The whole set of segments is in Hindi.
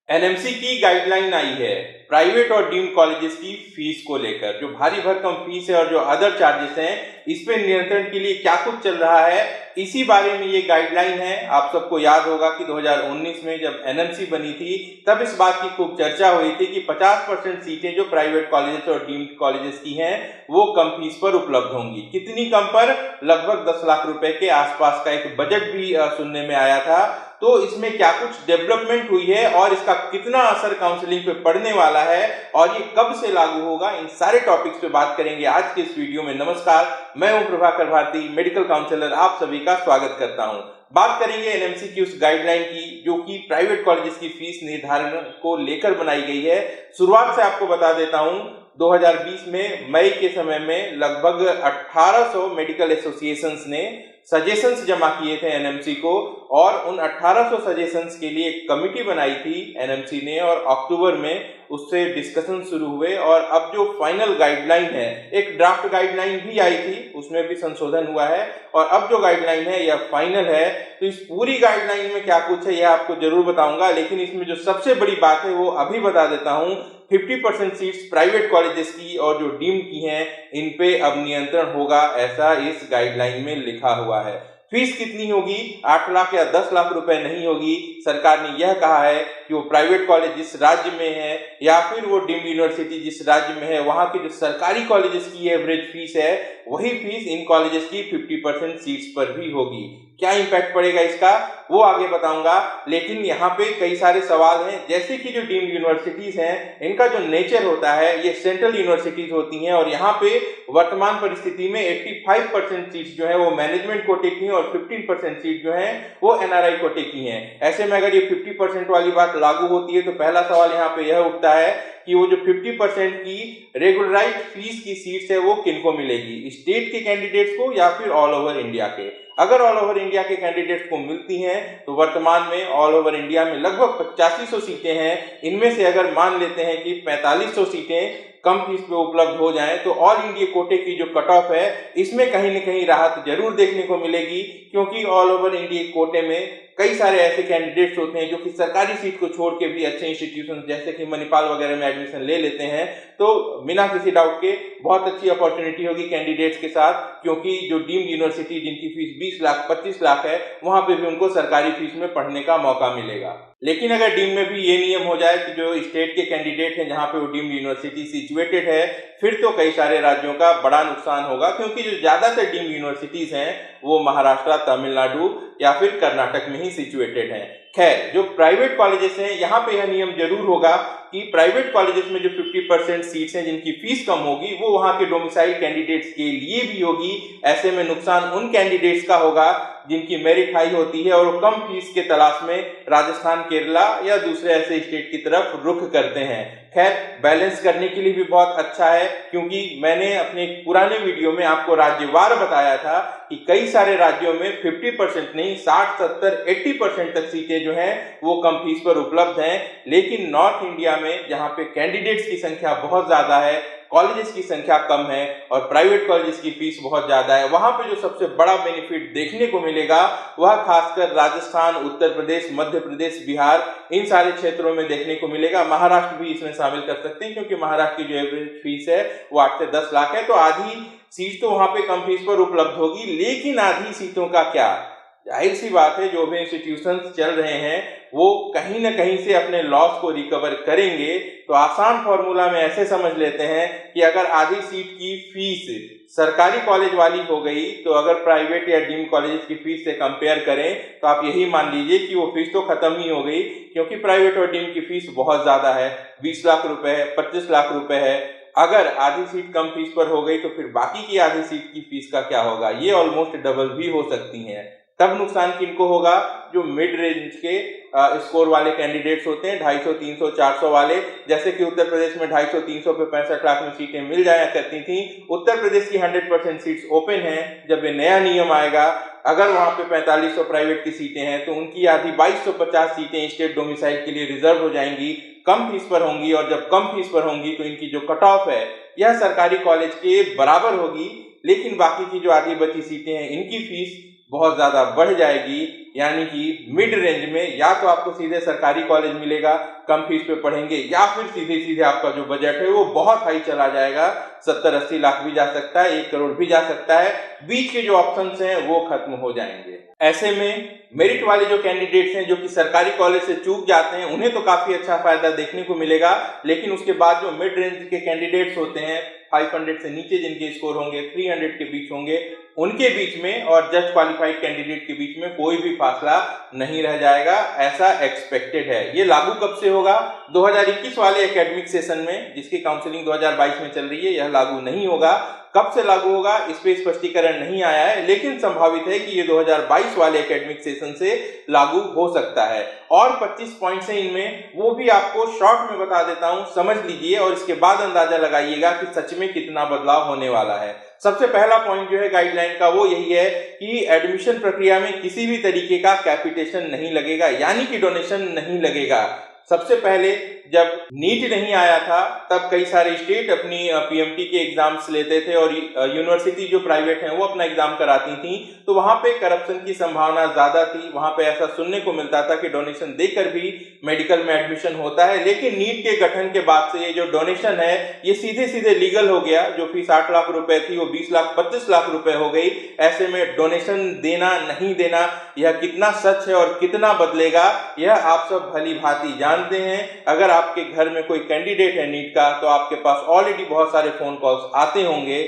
एनएमसी की गाइडलाइन आई है प्राइवेट और डीम्ड कॉलेजेस की फीस को लेकर। जो भारी भरकम फीस है और जो अदर चार्जेस हैं, इस पे नियंत्रण के लिए क्या कुछ चल रहा है, इसी बारे में ये गाइडलाइन है। आप सबको याद होगा कि 2019 में जब एनएमसी बनी थी, तब इस बात की खूब चर्चा हुई थी कि 50% सीटें जो प्राइवेट कॉलेजेस और डीम्ड कॉलेजेस की हैं, वो कम फीस पर उपलब्ध होंगी। कितनी कम पर? लगभग 10 लाख रुपए के आसपास का एक बजट भी सुनने में आया था। तो इसमें क्या कुछ डेवलपमेंट हुई है और इसका कितना असर काउंसलिंग पे पड़ने वाला है और ये कब से लागू होगा, इन सारे टॉपिक्स पे बात करेंगे आज के इस वीडियो में। नमस्कार, मैं हूं प्रभाकर भारती, मेडिकल काउंसलर। आप सभी का स्वागत करता हूं। बात करेंगे एनएमसी की उस गाइडलाइन की जो कि प्राइवेट कॉलेजेस की फीस निर्धारण को लेकर बनाई गई है। शुरुआत से आपको बता देता हूं, 2020 में मई के समय में लगभग 1800 मेडिकल एसोसिएशंस ने सजेशंस जमा किए थे एनएमसी को, और उन 1800 सजेशंस के लिए एक कमिटी बनाई थी एनएमसी ने, और अक्टूबर में उससे डिस्कशन शुरू हुए। और अब जो फाइनल गाइडलाइन है, एक ड्राफ्ट गाइडलाइन भी आई थी, उसमें भी संशोधन हुआ है, और अब जो गाइडलाइन है यह फाइनल है। तो इस पूरी गाइडलाइन में क्या कुछ है यह आपको जरूर बताऊंगा, लेकिन इसमें जो सबसे बड़ी बात है वो अभी बता देता हूं। 50% सीट्स प्राइवेट कॉलेजेस की और जो डीम्ड की हैं, इन पे अब नियंत्रण होगा, ऐसा इस गाइडलाइन में लिखा हुआ है। फीस कितनी होगी? 8 लाख या 10 लाख रुपए नहीं होगी। सरकार ने यह कहा है कि वो प्राइवेट कॉलेज जिस राज्य में है या फिर वो डीम्ड यूनिवर्सिटी जिस राज्य में है, वहां के जो सरकारी कॉलेजेस की एवरेज फीस है, वही फीस इन कॉलेजेस की 50% सीट्स पर भी होगी। क्या इंपैक्ट पड़ेगा इसका, वो आगे बताऊंगा। लेकिन यहाँ पे कई सारे सवाल हैं, जैसे कि जो डीम्ड यूनिवर्सिटीज हैं, इनका जो नेचर होता है, ये सेंट्रल यूनिवर्सिटीज होती हैं, और यहाँ पे वर्तमान परिस्थिति में 85% सीट्स जो है वो मैनेजमेंट कोटे की हैं और 15% सीट जो है वो एनआरआई कोटे की हैं। ऐसे में अगर ये 50% वाली बात लागू होती है, तो पहला सवाल यहाँ पे यह उठता है कि वो जो 50% की रेगुलराइज्ड फीस की सीट्स है वो किनको मिलेगी, स्टेट के कैंडिडेट्स को या फिर ऑल ओवर इंडिया के। अगर ऑल ओवर इंडिया के कैंडिडेट्स को मिलती हैं, तो वर्तमान में ऑल ओवर इंडिया में लगभग 8500 सीटें हैं। इनमें से अगर मान लेते हैं कि 4500 सीटें कम फीस पे उपलब्ध हो जाएं, तो ऑल इंडिया कोटे की जो कट ऑफ है, इसमें कहीं न कहीं राहत जरूर देखने को मिलेगी। क्योंकि ऑल ओवर इंडिया कोटे में कई सारे ऐसे कैंडिडेट्स होते हैं जो कि सरकारी सीट को छोड़ के भी अच्छे इंस्टीट्यूशन जैसे कि मणिपाल वगैरह में एडमिशन ले लेते हैं। तो बिना किसी डाउट के बहुत अच्छी अपॉर्चुनिटी होगी कैंडिडेट्स के साथ, क्योंकि जो डीम्ड यूनिवर्सिटी जिनकी फीस 20 लाख 25 लाख है, वहां पे भी उनको सरकारी फीस में पढ़ने का मौका मिलेगा। लेकिन अगर डीम्ड में भी ये नियम हो जाए कि जो स्टेट के कैंडिडेट हैं जहां पे वो डीम्ड यूनिवर्सिटी सिचुएटेड है, फिर तो कई सारे राज्यों का बड़ा नुकसान होगा, क्योंकि जो ज्यादातर डीम्ड यूनिवर्सिटीज हैं वो महाराष्ट्र, तमिलनाडु या फिर कर्नाटक में ही सिचुएटेड हैं। खैर, जो प्राइवेट कॉलेजेस हैं, यहाँ पे यह नियम जरूर होगा कि प्राइवेट कॉलेजेस में जो 50% सीट्स हैं जिनकी फीस कम होगी, वो वहां के डोमिसाइल कैंडिडेट्स के लिए भी होगी। ऐसे में नुकसान उन कैंडिडेट्स का होगा जिनकी मेरिट हाई होती है और वो कम फीस के तलाश में राजस्थान, केरला या दूसरे ऐसे स्टेट की तरफ रुख करते हैं। खैर, बैलेंस करने के लिए भी बहुत अच्छा है, क्योंकि मैंने अपने एक पुराने वीडियो में आपको राज्यवार बताया था कि कई सारे राज्यों में 50% नहीं 60, 70, 80% तक सीटें जो हैं वो कम फीस पर उपलब्ध हैं। लेकिन नॉर्थ इंडिया में जहां पे कैंडिडेट्स की संख्या बहुत ज्यादा है, कॉलेजेस की संख्या कम है और प्राइवेट कॉलेजेस की फीस बहुत ज्यादा है, वहां पे जो सबसे बड़ा बेनिफिट देखने को मिलेगा वह खासकर राजस्थान, उत्तर प्रदेश, मध्य प्रदेश, बिहार, इन सारे क्षेत्रों में देखने को मिलेगा। महाराष्ट्र भी इसमें शामिल कर सकते हैं, क्योंकि महाराष्ट्र की जो एवरेज फीस है वो 8 से 10 लाख है। तो आधी सीट तो वहां पे कम फीस पर उपलब्ध होगी। लेकिन आधी सीटों का क्या? जाहिर सी बात है, जो भी इंस्टीट्यूशंस चल रहे हैं वो कहीं ना कहीं से अपने लॉस को रिकवर करेंगे। तो आसान फॉर्मूला में ऐसे समझ लेते हैं कि अगर आधी सीट की फीस सरकारी कॉलेज वाली हो गई, तो अगर प्राइवेट या डीम्ड कॉलेज की फीस से कंपेयर करें तो आप यही मान लीजिए कि वो फीस तो खत्म ही हो गई, क्योंकि प्राइवेट और डीम्ड की फीस बहुत ज्यादा है, 20 लाख रुपए है, 25 लाख रुपए है। अगर आधी सीट कम फीस पर हो गई, तो फिर बाकी की आधी सीट की फीस का क्या होगा? ये ऑलमोस्ट डबल भी हो सकती हैं। तब नुकसान किनको होगा? जो मिड रेंज के स्कोर वाले कैंडिडेट्स होते हैं, 250, 300, 400 वाले। जैसे कि उत्तर प्रदेश में 250, 300 पे 65 लाख में सीटें मिल जाया करती थी। उत्तर प्रदेश की 100% सीट्स ओपन हैं। जब ये नया नियम आएगा, अगर वहां पे 4500 प्राइवेट की सीटें हैं, तो उनकी आधी 2250 सीटें स्टेट डोमिसाइल के लिए रिजर्व हो जाएंगी, कम फीस पर होंगी। और जब कम फीस पर होंगी तो इनकी जो कट ऑफ है यह सरकारी कॉलेज के बराबर होगी। लेकिन बाकी की जो आधी बची सीटें हैं, इनकी फीस बहुत ज्यादा बढ़ जाएगी। यानी कि मिड रेंज में या तो आपको सीधे सरकारी कॉलेज मिलेगा, कम फीस पे पढ़ेंगे, या फिर सीधे सीधे आपका जो बजट है वो बहुत हाई चला जाएगा, 70-80 लाख भी जा सकता है, 1 करोड़ भी जा सकता है। बीच के जो ऑप्शंस हैं वो खत्म हो जाएंगे। ऐसे में मेरिट वाले जो कैंडिडेट्स हैं जो कि सरकारी कॉलेज से चूक जाते हैं, उन्हें तो काफी अच्छा फायदा देखने को मिलेगा, लेकिन उसके बाद जो मिड रेंज के कैंडिडेट्स होते हैं, 500 से नीचे जिनके स्कोर होंगे, 300 के बीच होंगे, उनके बीच में और जस्ट क्वालिफाइड कैंडिडेट के बीच में कोई भी फासला नहीं रह जाएगा, ऐसा एक्सपेक्टेड है। ये लागू कब से होगा? 2021 वाले एकेडमिक सेशन में, जिसकी काउंसलिंग 2022 में चल रही है, यह लागू नहीं होगा। कब से लागू होगा इस पे स्पष्टीकरण नहीं आया है, लेकिन संभावित है कि ये 2022 वाले एकेडमिक सेशन से लागू हो सकता है। और 25 पॉइंट्स हैं इनमें, वो भी आपको शॉर्ट में बता देता हूं, समझ लीजिए और इसके बाद अंदाजा लगाइएगा कि सच में कितना बदलाव होने वाला है। सबसे पहला पॉइंट जो है गाइडलाइन का वो यही है कि एडमिशन प्रक्रिया में किसी भी तरीके का कैपिटेशन नहीं लगेगा, यानी कि डोनेशन नहीं लगेगा। सबसे पहले जब नीट नहीं आया था तब कई सारे स्टेट अपनी पीएमटी के एग्जाम्स लेते थे और यूनिवर्सिटी जो प्राइवेट हैं वो अपना एग्जाम कराती थी, तो वहां पे करप्शन की संभावना ज्यादा थी। वहां पे ऐसा सुनने को मिलता था कि डोनेशन देकर भी मेडिकल में एडमिशन होता है, लेकिन नीट के गठन के बाद से ये जो डोनेशन है ये सीधे सीधे लीगल हो गया। जो फीस 8 लाख रुपए थी वो 20 लाख 25 लाख रुपए हो गई। ऐसे में डोनेशन देना नहीं देना, यह कितना सच है और कितना बदलेगा यह आप सब भली भांति जानते हैं। अगर आपके घर में कोई कैंडिडेट है नीट का, तो आपके पास ऑलरेडी बहुत सारे फोन कॉल्स आते होंगे,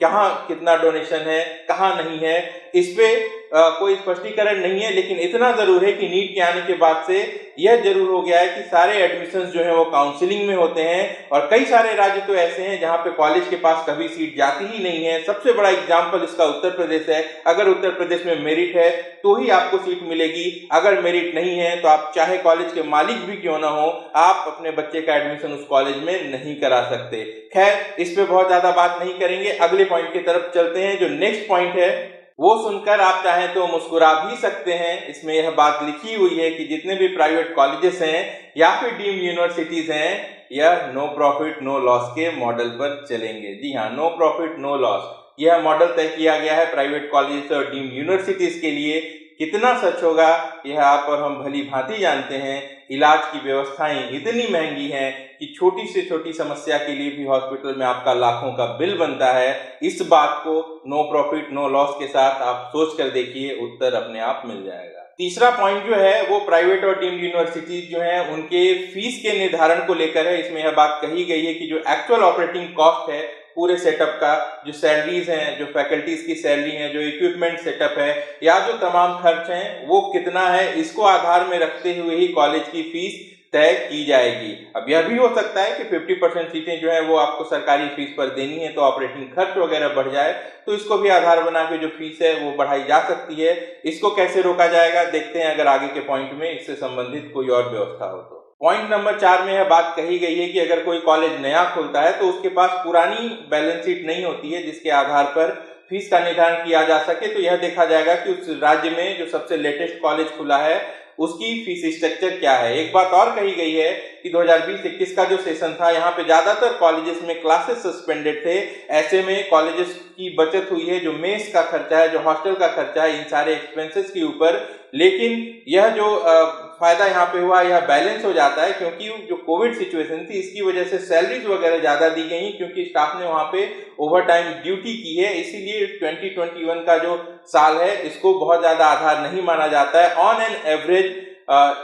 कहाँ कितना डोनेशन है, कहाँ नहीं है, इस पे कोई स्पष्टीकरण नहीं है। लेकिन इतना जरूर है कि नीट के आने के बाद से यह जरूर हो गया है कि सारे एडमिशंस जो है वो काउंसलिंग में होते हैं, और कई सारे राज्य तो ऐसे हैं जहां पे कॉलेज के पास कभी सीट जाती ही नहीं है। सबसे बड़ा एग्जांपल इसका उत्तर प्रदेश है। अगर उत्तर प्रदेश में मेरिट है तो ही आपको सीट मिलेगी, अगर मेरिट नहीं है तो आप चाहे कॉलेज के मालिक भी क्यों ना हो, आप अपने बच्चे का एडमिशन उस कॉलेज में नहीं करा सकते। खैर, इस पे बहुत ज्यादा बात नहीं करेंगे, अगले पॉइंट की तरफ चलते हैं। जो नेक्स्ट पॉइंट है वो सुनकर आप चाहें तो मुस्कुरा भी सकते हैं। इसमें यह बात लिखी हुई है कि जितने भी प्राइवेट कॉलेजेस हैं या फिर डीम्ड यूनिवर्सिटीज हैं, यह नो प्रॉफिट नो लॉस के मॉडल पर चलेंगे। जी हाँ, नो प्रॉफिट नो लॉस, यह मॉडल तय किया गया है प्राइवेट कॉलेजेस और डीम्ड यूनिवर्सिटीज के लिए। कितना सच होगा यह आप और हम भली भांति जानते हैं। इलाज की व्यवस्थाएं इतनी महंगी हैं कि छोटी से छोटी समस्या के लिए भी हॉस्पिटल में आपका लाखों का बिल बनता है। इस बात को नो प्रॉफिट नो लॉस के साथ आप सोच कर देखिए, उत्तर अपने आप मिल जाएगा। तीसरा पॉइंट जो है वो प्राइवेट और डीम्ड यूनिवर्सिटीज जो है उनके फीस के निर्धारण को लेकर है। इसमें यह बात कही गई है कि जो एक्चुअल ऑपरेटिंग कॉस्ट है पूरे सेटअप का, जो सैलरीज हैं, जो फैकल्टीज की सैलरी है, जो इक्विपमेंट सेटअप है, या जो तमाम खर्च हैं वो कितना है, इसको आधार में रखते हुए ही कॉलेज की फीस तय की जाएगी। अब यह भी हो सकता है कि 50% सीटें जो है वो आपको सरकारी फीस पर देनी है, तो ऑपरेटिंग खर्च वगैरह बढ़ जाए, तो इसको भी आधार बना के जो फीस है वो बढ़ाई जा सकती है। इसको कैसे रोका जाएगा देखते हैं, अगर आगे के पॉइंट में इससे संबंधित कोई और व्यवस्था हो तो। पॉइंट नंबर 4 में यह बात कही गई है कि अगर कोई कॉलेज नया खुलता है तो उसके पास पुरानी बैलेंस शीट नहीं होती है जिसके आधार पर फीस का निर्धारण किया जा सके। तो यह देखा जाएगा कि उस राज्य में जो सबसे लेटेस्ट कॉलेज खुला है उसकी फीस स्ट्रक्चर क्या है। एक बात और कही गई है कि 2020-21 का जो सेशन था, यहाँ पे ज्यादातर कॉलेजेस में क्लासेस सस्पेंडेड थे। ऐसे में कॉलेजेस की बचत हुई है, जो मेस का खर्चा है, जो हॉस्टल का खर्चा है, इन सारे एक्सपेंसेस के ऊपर। लेकिन यह जो फायदा यहाँ पे हुआ, यह बैलेंस हो जाता है, क्योंकि जो कोविड सिचुएशन थी इसकी वजह से सैलरीज वगैरह ज्यादा दी गई, क्योंकि स्टाफ ने वहाँ पे ओवर टाइम ड्यूटी की है। इसीलिए 2021 का जो साल है इसको बहुत ज्यादा आधार नहीं माना जाता है। ऑन एन एवरेज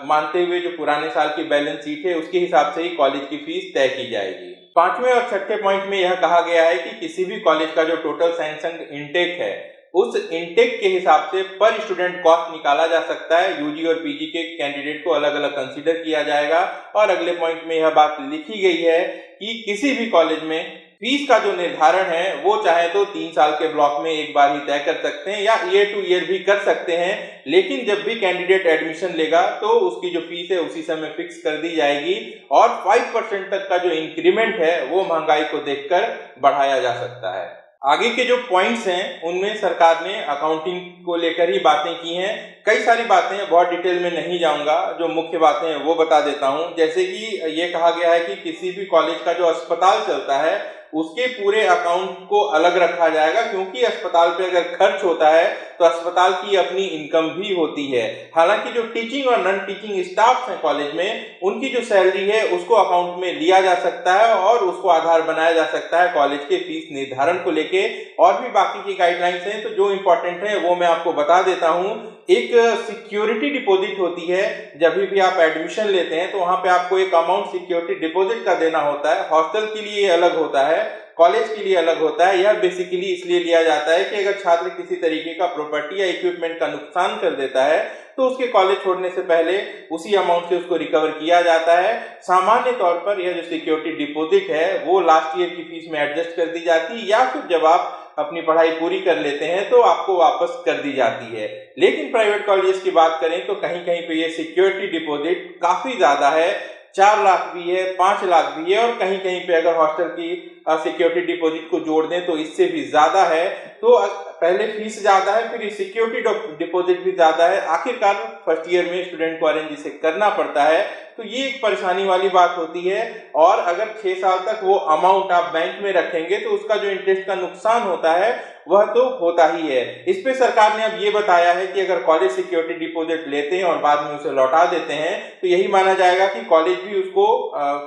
मानते हुए जो पुराने साल की बैलेंस शीट है उसके हिसाब से ही कॉलेज की फीस तय की जाएगी। पांचवें और छठे पॉइंट में यह कहा गया है कि किसी भी कॉलेज का जो टोटल सैंक्शन इनटेक है उस इनटेक के हिसाब से पर स्टूडेंट कॉस्ट निकाला जा सकता है। यूजी और पीजी के कैंडिडेट को अलग अलग कंसीडर किया जाएगा। और अगले पॉइंट में यह बात लिखी गई है कि किसी भी कॉलेज में फीस का जो निर्धारण है वो चाहे तो 3 साल के ब्लॉक में एक बार ही तय कर सकते हैं या ईयर टू ईयर भी कर सकते हैं। लेकिन जब भी कैंडिडेट एडमिशन लेगा तो उसकी जो फीस है उसी समय फिक्स कर दी जाएगी, और 5% तक का जो इंक्रीमेंट है वो महंगाई को देखकर बढ़ाया जा सकता है। आगे के जो पॉइंट्स हैं उनमें सरकार ने अकाउंटिंग को लेकर ही बातें की हैं। कई सारी बातें, बहुत डिटेल में नहीं जाऊंगा, जो मुख्य बातें हैं वो बता देता हूं। जैसे कि ये कहा गया है कि किसी भी कॉलेज का जो अस्पताल चलता है उसके पूरे अकाउंट को अलग रखा जाएगा, क्योंकि अस्पताल पे अगर खर्च होता है तो अस्पताल की अपनी इनकम भी होती है। हालांकि जो टीचिंग और नॉन टीचिंग स्टाफ हैं कॉलेज में, उनकी जो सैलरी है उसको अकाउंट में लिया जा सकता है और उसको आधार बनाया जा सकता है कॉलेज के फीस निर्धारण को लेके। और भी बाकी की गाइडलाइंस हैं, तो जो इंपॉर्टेंट है वो मैं आपको बता देता हूं। एक सिक्योरिटी डिपॉजिट होती है, जब भी आप एडमिशन लेते हैं तो वहां पे आपको एक अमाउंट सिक्योरिटी डिपॉजिट का देना होता है। हॉस्टल के लिए अलग होता है, कॉलेज के लिए अलग होता है। यह बेसिकली इसलिए लिया जाता है कि अगर छात्र किसी तरीके का प्रॉपर्टी या इक्विपमेंट का नुकसान कर देता है तो उसके कॉलेज छोड़ने से पहले उसी अमाउंट से उसको रिकवर किया जाता है। सामान्य तौर पर यह जो सिक्योरिटी डिपॉजिट है वो लास्ट ईयर की फीस में एडजस्ट कर दी जाती है, या फिर जब आप अपनी पढ़ाई पूरी कर लेते हैं तो आपको वापस कर दी जाती है। लेकिन प्राइवेट कॉलेजेस की बात करें तो कहीं कहीं पे ये सिक्योरिटी डिपॉजिट काफी ज्यादा है, 4 लाख भी है, 5 लाख भी है, और कहीं कहीं पे अगर हॉस्टल की सिक्योरिटी डिपॉजिट को जोड़ दें तो इससे भी ज्यादा है। तो पहले फीस ज्यादा है, फिर सिक्योरिटी डिपॉजिट भी ज्यादा है। आखिरकार फर्स्ट ईयर में स्टूडेंट को अरेंज इसे करना पड़ता है, तो ये एक परेशानी वाली बात होती है। और अगर 6 साल तक वो अमाउंट आप बैंक में रखेंगे तो उसका जो इंटरेस्ट का नुकसान होता है वह तो होता ही है। इस पे सरकार ने अब ये बताया है कि अगर कॉलेज सिक्योरिटी डिपॉजिट लेते हैं और बाद में उसे लौटा देते हैं तो यही माना जाएगा कि कॉलेज भी उसको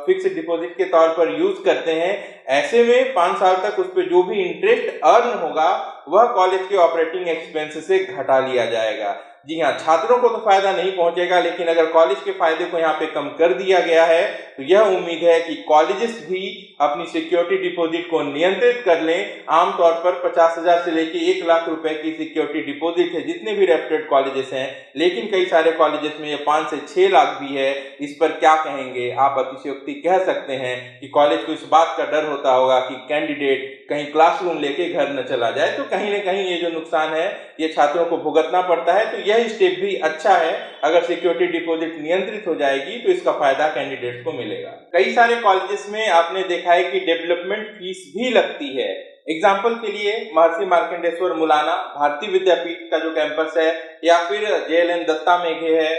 फिक्स डिपॉजिट के तौर पर यूज करते हैं। ऐसे में 5 साल तक उस पर जो भी इंटरेस्ट अर्न होगा वह कॉलेज के ऑपरेटिंग एक्सपेंस से घटा लिया जाएगा। जी हाँ, छात्रों को तो फायदा नहीं पहुंचेगा, लेकिन अगर कॉलेज के फायदे को यहाँ पे कम कर दिया गया है तो यह उम्मीद है कि कॉलेजेस भी अपनी सिक्योरिटी डिपॉजिट को नियंत्रित कर लें। आमतौर पर 50,000 से लेके 1 लाख रुपए की सिक्योरिटी डिपॉजिट है जितने भी रेप्यूटेड कॉलेजेस हैं, लेकिन कई सारे कॉलेजेस में ये 5 से 6 लाख भी है। इस पर क्या कहेंगे आप? अतिशयोक्ति कह सकते हैं कि कॉलेज को इस बात का डर होता होगा कि कैंडिडेट कहीं क्लासरूम लेके घर न चला जाए, तो कहीं ना कहीं ये जो नुकसान है ये छात्रों को भुगतना पड़ता है। तो यह स्टेप भी अच्छा है, अगर सिक्योरिटी डिपॉजिट नियंत्रित हो जाएगी तो इसका फायदा कैंडिडेट्स को मिलेगा। कई सारे कॉलेजेस में आपने देखा है कि डेवलपमेंट फीस भी लगती है। एग्जाम्पल के लिए महर्षि मार्कंडेश्वर मुलाना भारतीय विद्यापीठ का जो कैंपस है, या फिर JLN दत्ता मेघे है,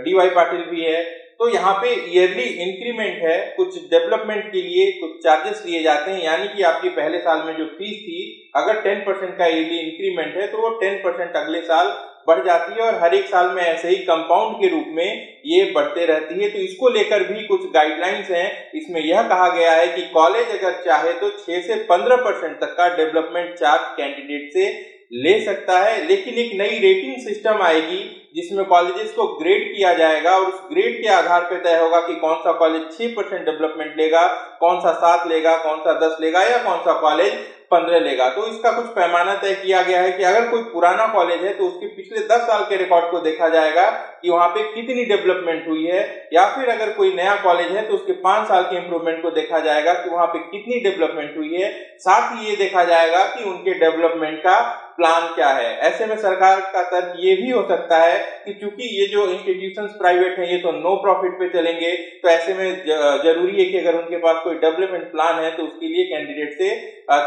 DY पाटिल भी है, तो यहाँ पे ईयरली इंक्रीमेंट है। कुछ डेवलपमेंट के लिए कुछ चार्जेस लिए जाते हैं, यानी कि आपकी पहले साल में जो फीस थी अगर 10% का ईयरली इंक्रीमेंट है तो वो 10% अगले साल बढ़ जाती है, और हर एक साल में ऐसे ही कंपाउंड के रूप में ये बढ़ते रहती है। तो इसको लेकर भी कुछ गाइडलाइंस हैं। इसमें यह कहा गया है कि कॉलेज अगर चाहे तो 6 से 15% तक का डेवलपमेंट चार्ज कैंडिडेट से ले सकता है, लेकिन एक नई रेटिंग सिस्टम आएगी जिसमें कॉलेजेस को ग्रेड किया जाएगा, और उस ग्रेड के आधार पर तय होगा कि कौन सा कॉलेज 6% डेवलपमेंट लेगा, कौन सा 7 लेगा, कौन सा 10 लेगा, या कौन सा कॉलेज 15 लेगा। तो इसका कुछ पैमाना तय किया गया है कि अगर कोई पुराना कॉलेज है तो उसके पिछले 10 साल के रिकॉर्ड को देखा जाएगा कि वहां पे कितनी डेवलपमेंट हुई है, या फिर अगर कोई नया कॉलेज है तो उसके 5 साल के इंप्रूवमेंट को देखा जाएगा कि वहां पे कितनी डेवलपमेंट हुई है। साथ ही ये देखा जाएगा कि उनके डेवलपमेंट का प्लान क्या है। ऐसे में सरकार का तर्क ये भी हो सकता है कि चूंकि ये जो इंस्टीट्यूशंस प्राइवेट हैं ये तो नो प्रॉफिट पे चलेंगे, तो ऐसे में जरूरी है कि अगर उनके पास कोई डेवलपमेंट प्लान है तो उसके लिए कैंडिडेट से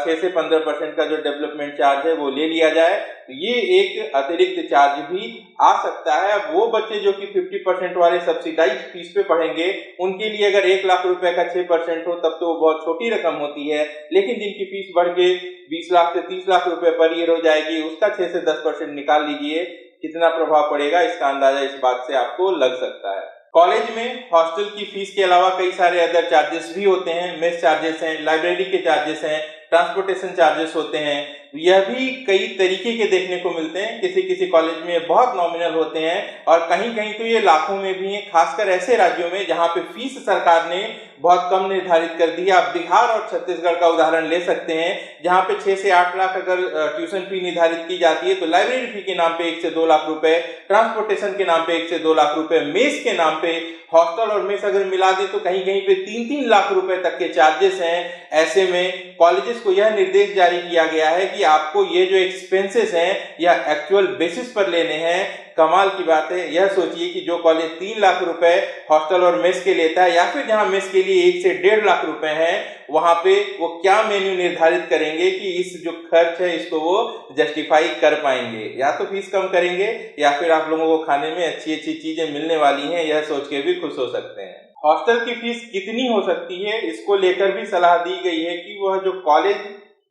6 से 15% का जो डेवलपमेंट चार्ज है वो ले लिया जाए। तो ये एक अतिरिक्त चार्ज भी आ सकता है। अब वो बच्चे जो कि 50% वाले सब्सिडाइज फीस पे पढ़ेंगे उनके लिए अगर 1 लाख रुपए का 6% हो तब तो वो बहुत छोटी रकम होती है, लेकिन जिनकी फीस बढ़ के 20 लाख से 30 लाख रुपए पर ईयर हो जाएगी, उसका 6 से 10% निकाल लीजिए, कितना प्रभाव पड़ेगा इसका अंदाजा इस बात से आपको लग सकता है। कॉलेज में हॉस्टल की फीस के अलावा कई सारे अदर चार्जेस भी होते हैं। मेस चार्जेस हैं, लाइब्रेरी के चार्जेस हैं, ट्रांसपोर्टेशन चार्जेस होते हैं। यह भी कई तरीके के देखने को मिलते हैं। किसी किसी कॉलेज में बहुत नॉमिनल होते हैं और कहीं कहीं तो ये लाखों में भी हैं, खासकर ऐसे राज्यों में जहां पे फीस सरकार ने बहुत कम निर्धारित कर दी है। आप बिहार और छत्तीसगढ़ का उदाहरण ले सकते हैं, जहां पे 6 से 8 लाख अगर ट्यूशन फी निर्धारित की जाती है तो लाइब्रेरी फी के नाम पे 1 से 2 लाख रुपए, ट्रांसपोर्टेशन के नाम पे 1 से 2 लाख रुपए, मेस के नाम पे, हॉस्टल और मेस अगर मिला दे तो कहीं कहीं पे 3-3 लाख रुपए तक के चार्जेस हैं। ऐसे में कॉलेजेस को यह निर्देश जारी किया गया है कि आपको ये जो एक्सपेंसेस हैं या एक्चुअल बेसिस पर लेने हैं। कमाल की बात है, यह सोचिए कि जो कॉलेज 3 लाख रुपए हॉस्टल और मेस के लेता है, या फिर जहां मेस के लिए 1 से 1.5 लाख रुपए हैं, वहां पे वो क्या मेन्यू निर्धारित करेंगे कि इस जो खर्च है इसको वो जस्टिफाई कर पाएंगे। या तो फीस कम करेंगे या फिर आप लोगों को खाने में अच्छी अच्छी चीजें मिलने वाली हैं, यह सोच के भी खुश हो सकते हैं। हॉस्टल की फीस कितनी हो सकती है, इसको लेकर भी सलाह दी गई है कि वह जो कॉलेज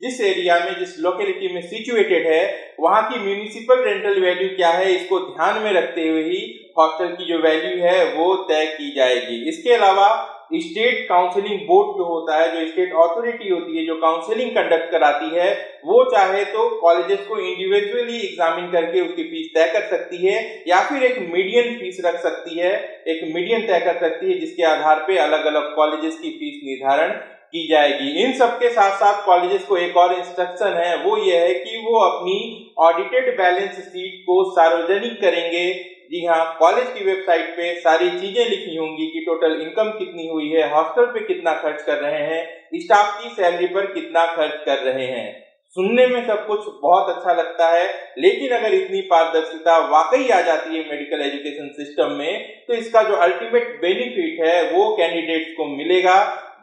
जिस एरिया में, जिस लोकेलिटी में सिचुएटेड है, वहां की म्यूनिसिपल रेंटल वैल्यू क्या है, इसको ध्यान में रखते हुए ही हॉस्टल की जो वैल्यू है वो तय की जाएगी। इसके अलावा स्टेट काउंसलिंग बोर्ड जो होता है, जो स्टेट अथॉरिटी होती है जो काउंसलिंग कंडक्ट कराती है, वो चाहे तो कॉलेजेस को इंडिविजुअली एग्जामिन करके उसकी फीस तय कर सकती है या फिर एक मीडियन फीस रख सकती है, एक मीडियन तय कर सकती है जिसके आधार पे अलग अलग कॉलेजेस की फीस निर्धारण की जाएगी। इन सबके साथ साथ कॉलेजेस को एक और इंस्ट्रक्शन है, वो ये है कि वो अपनी ऑडिटेड बैलेंस शीट को सार्वजनिक करेंगे। जी हाँ, कॉलेज की वेबसाइट पे सारी चीजें लिखी होंगी कि टोटल इनकम कितनी हुई है, हॉस्टल पे कितना खर्च कर रहे हैं, स्टाफ की सैलरी पर कितना खर्च कर रहे हैं। सुनने में सब कुछ बहुत अच्छा लगता है, लेकिन अगर इतनी पारदर्शिता वाकई आ जाती है मेडिकल एजुकेशन सिस्टम में, तो इसका जो अल्टीमेट बेनिफिट है वो कैंडिडेट्स को मिलेगा।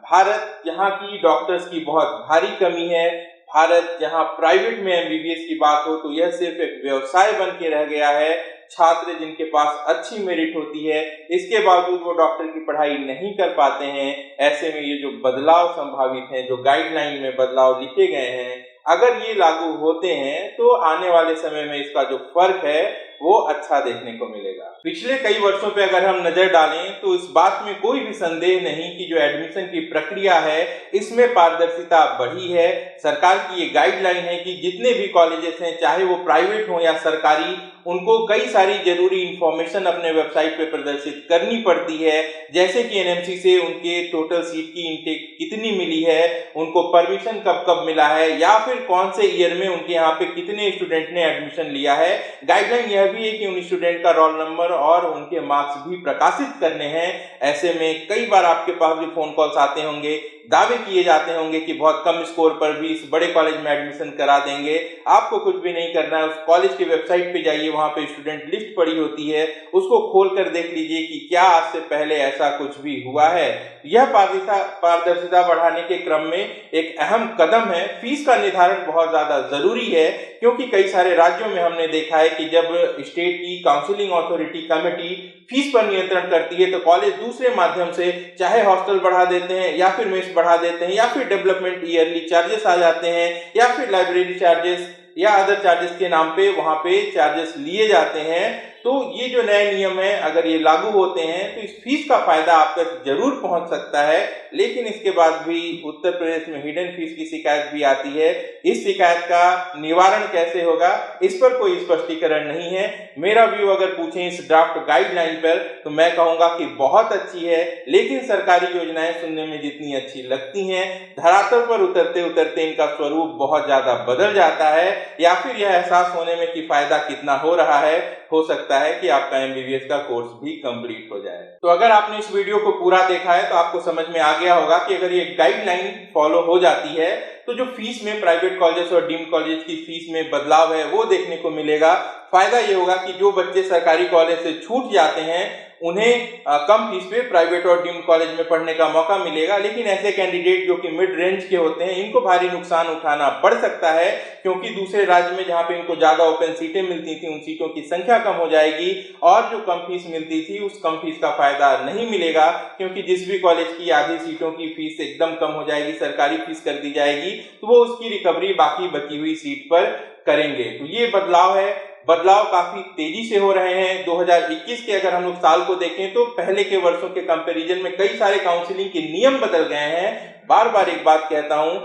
भारत जहाँ की डॉक्टर्स की बहुत भारी कमी है, भारत जहाँ प्राइवेट में एमबीबीएस की बात हो तो यह सिर्फ एक व्यवसाय बन के रह गया है। छात्र जिनके पास अच्छी मेरिट होती है, इसके बावजूद वो डॉक्टर की पढ़ाई नहीं कर पाते हैं। ऐसे में ये जो बदलाव संभावित हैं, जो गाइडलाइन में बदलाव लिखे गए हैं, अगर ये लागू होते हैं तो आने वाले समय में इसका जो फर्क है वो अच्छा देखने को मिलेगा। पिछले कई वर्षों पे अगर हम नजर डालें तो इस बात में कोई भी संदेह नहीं कि जो एडमिशन की प्रक्रिया है इसमें पारदर्शिता बढ़ी है। सरकार की ये गाइडलाइन है कि जितने भी कॉलेजेस हैं, चाहे वो प्राइवेट हो या सरकारी, उनको कई सारी जरूरी इंफॉर्मेशन अपने वेबसाइट पे प्रदर्शित करनी पड़ती है, जैसे कि एनएमसी से उनके टोटल सीट की इनटेक कितनी मिली है, उनको परमिशन कब कब मिला है, या फिर कौन से ईयर में उनके यहाँ पे कितने स्टूडेंट ने एडमिशन लिया है। गाइडलाइन यह भी है कि उन स्टूडेंट का रोल नंबर और उनके मार्क्स भी प्रकाशित करने हैं। ऐसे में कई बार आपके पास भी फोन कॉल्स आते होंगे, दावे किए जाते होंगे कि बहुत कम स्कोर पर भी इस बड़े कॉलेज में एडमिशन करा देंगे। आपको कुछ भी नहीं करना है, उस कॉलेज की वेबसाइट पे जाइए, वहां पे स्टूडेंट लिस्ट पड़ी होती है, उसको खोल कर देख लीजिए कि क्या आज से पहले ऐसा कुछ भी हुआ है। यह पारदर्शिता बढ़ाने के क्रम में एक अहम कदम है। फीस का निर्धारण बहुत ज्यादा जरूरी है, क्योंकि कई सारे राज्यों में हमने देखा है कि जब स्टेट की काउंसलिंग अथॉरिटी कमेटी फीस पर नियंत्रण करती है तो कॉलेज दूसरे माध्यम से चाहे हॉस्टल बढ़ा देते हैं या फिर मेस बढ़ा देते हैं या फिर डेवलपमेंट ईयरली चार्जेस आ जाते हैं या फिर लाइब्रेरी चार्जेस या अदर चार्जेस के नाम पे वहां पे चार्जेस लिए जाते हैं। तो ये जो नए नियम है अगर ये लागू होते हैं तो इस फीस का फायदा आप तक जरूर पहुंच सकता है, लेकिन इसके बाद भी उत्तर प्रदेश में हिडन फीस की शिकायत भी आती है। इस शिकायत का निवारण कैसे होगा, इस पर कोई स्पष्टीकरण नहीं है। मेरा व्यू अगर पूछें इस ड्राफ्ट गाइडलाइन पर तो मैं कहूंगा कि बहुत अच्छी है, लेकिन सरकारी योजनाएं सुनने में जितनी अच्छी लगती हैं, धरातल पर उतरते उतरते इनका स्वरूप बहुत ज्यादा बदल जाता है, या फिर यह एहसास होने में कि फायदा कितना हो रहा है, हो सकता है कि आपका एमबीबीएस का कोर्स भी कंप्लीट हो जाए। तो अगर आपने इस वीडियो को पूरा देखा है तो आपको समझ में आ गया होगा कि अगर ये गाइडलाइन फॉलो हो जाती है तो जो फीस में प्राइवेट कॉलेज और डीम्ड कॉलेज की फीस में बदलाव है वो देखने को मिलेगा। फायदा ये होगा कि जो बच्चे सरकारी कॉलेज से छूट जाते हैं उन्हें कम फीस पे प्राइवेट और डीम्ड कॉलेज में पढ़ने का मौका मिलेगा, लेकिन ऐसे कैंडिडेट जो कि मिड रेंज के होते हैं इनको भारी नुकसान उठाना पड़ सकता है, क्योंकि दूसरे राज्य में जहां पे इनको ज्यादा ओपन सीटें मिलती थी उन सीटों की संख्या कम हो जाएगी और जो कम फीस मिलती थी उस कम फीस का फायदा नहीं मिलेगा, क्योंकि जिस भी कॉलेज की आधी सीटों की फीस एकदम कम हो जाएगी, सरकारी फीस कर दी जाएगी, तो वो उसकी रिकवरी बाकी बची हुई सीट पर करेंगे। तो ये बदलाव है, बदलाव काफी तेजी से हो रहे हैं। 2021 के अगर हम लोग साल को देखें तो पहले के वर्षों के कंपैरिजन में कई सारे काउंसलिंग के नियम बदल गए हैं। बार बार एक बात कहता हूं,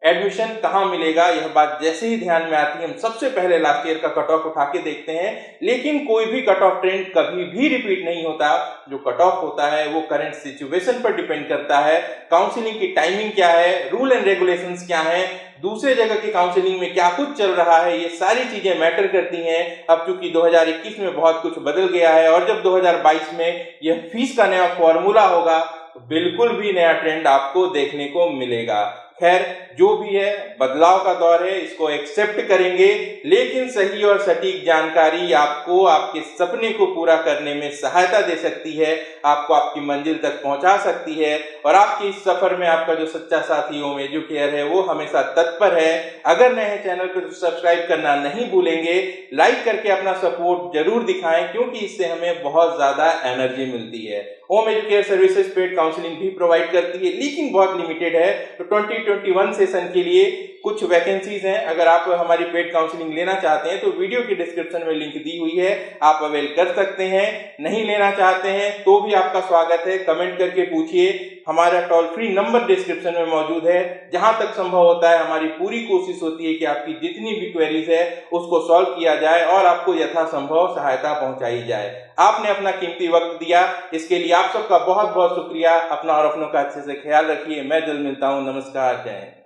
एडमिशन कहाँ मिलेगा यह बात जैसे ही ध्यान में आती है हम सबसे पहले लास्ट ईयर का कट ऑफ उठा के देखते हैं, लेकिन कोई भी कट ऑफ ट्रेंड कभी भी रिपीट नहीं होता। जो कट ऑफ होता है वो करंट सिचुएशन पर डिपेंड करता है, काउंसलिंग की टाइमिंग क्या है, रूल एंड रेगुलेशंस क्या है, दूसरे जगह की काउंसलिंग में क्या कुछ चल रहा है, ये सारी चीजें मैटर करती हैं। अब चूंकि 2021 में बहुत कुछ बदल गया है और जब 2022 में यह फीस का नया फॉर्मूला होगा तो बिल्कुल भी नया ट्रेंड आपको देखने को मिलेगा। खैर जो भी है, बदलाव का दौर है, इसको एक्सेप्ट करेंगे, लेकिन सही और सटीक जानकारी आपको आपके सपने को पूरा करने में सहायता दे सकती है, आपको आपकी मंजिल तक पहुंचा सकती है। और आपके इस सफर में आपका जो सच्चा साथी होम एजुकेयर है वो हमेशा तत्पर है। अगर नए चैनल को सब्सक्राइब करना नहीं भूलेंगे, लाइक करके अपना सपोर्ट जरूर दिखाएं, क्योंकि इससे हमें बहुत ज्यादा एनर्जी मिलती है। Home educare services paid counselling भी प्रोवाइड करती है, लेकिन बहुत लिमिटेड है। तो 2021 सेशन के लिए कुछ वैकेंसीज हैं। अगर आप हमारी पेड काउंसलिंग लेना चाहते हैं तो वीडियो की डिस्क्रिप्शन में लिंक दी हुई है, आप अवेल कर सकते हैं। नहीं लेना चाहते हैं तो भी आपका स्वागत है, कमेंट करके पूछिए। हमारा टोल फ्री नंबर डिस्क्रिप्शन में मौजूद है। जहां तक संभव होता है हमारी पूरी कोशिश होती है कि आपकी जितनी भी क्वेरीज है उसको सॉल्व किया जाए और आपको यथासंभव सहायता पहुंचाई जाए। आपने अपना कीमती वक्त दिया, इसके लिए आप सबका बहुत बहुत शुक्रिया। अपना और अपनों का अच्छे से ख्याल रखिए। मैं जल्द मिलता हूं। नमस्कार, जय हिंद।